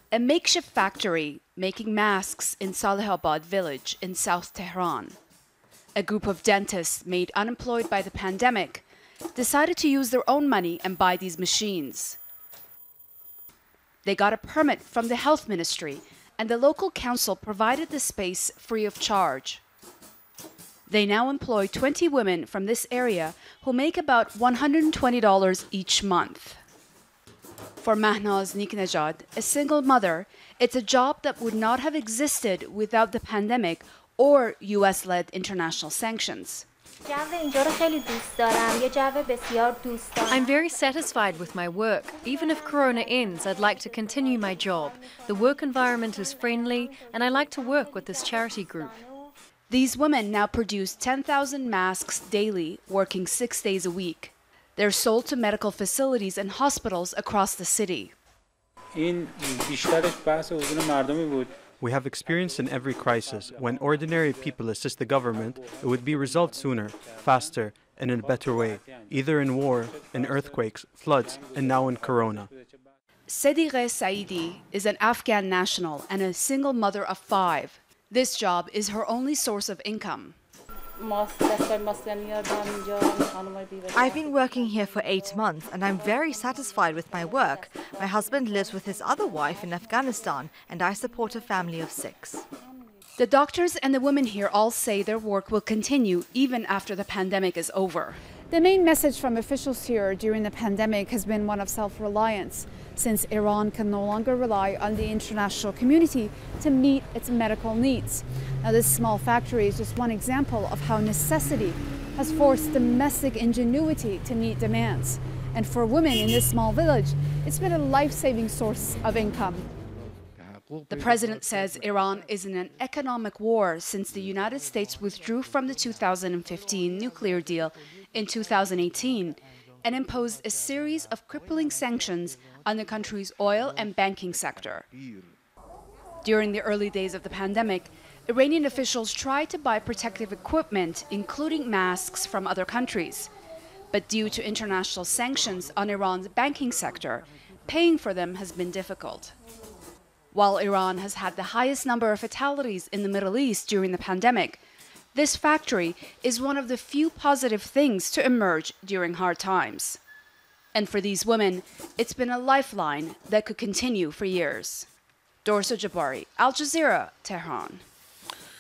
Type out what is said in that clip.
A makeshift factory making masks in Salehabad village in South Tehran. A group of dentists made unemployed by the pandemic decided to use their own money and buy these machines. They got a permit from the health ministry and the local council provided the space free of charge. They now employ 20 women from this area who make about $120 each month. For MAHNAZ NIKNEJAD, a single mother, it's a job that would not have existed without the pandemic or US-led international sanctions. I'm very satisfied with my work. Even if Corona ends, I'd like to continue my job. The work environment is friendly and I like to work with this charity group. These women now produce 10,000 masks daily, working 6 days a week. They're sold to medical facilities and hospitals across the city. We have experienced in every crisis, when ordinary people assist the government, it would be resolved sooner, faster, and in a better way, either in war, in earthquakes, floods, and now in Corona. SEDDIGEH SAEEDI is an Afghan national and a single mother of 5. This job is her only source of income. I've been working here for 8 months and I'm very satisfied with my work. My husband lives with his other wife in Afghanistan and I support a family of 6. The doctors and the women here all say their work will continue even after the pandemic is over. The main message from officials here during the pandemic has been one of self-reliance, since Iran can no longer rely on the international community to meet its medical needs. Now, this small factory is just one example of how necessity has forced domestic ingenuity to meet demands. And for women in this small village, it's been a life-saving source of income. The president says Iran is in an economic war since the United States withdrew from the 2015 nuclear deal in 2018 and imposed a series of crippling sanctions on the country's oil and banking sector. During the early days of the pandemic, Iranian officials tried to buy protective equipment, including masks, from other countries. But due to international sanctions on Iran's banking sector, paying for them has been difficult. While Iran has had the highest number of fatalities in the Middle East during the pandemic, this factory is one of the few positive things to emerge during hard times. And for these women, it's been a lifeline that could continue for years. Dorsa, Jabbari, Al Jazeera, Tehran.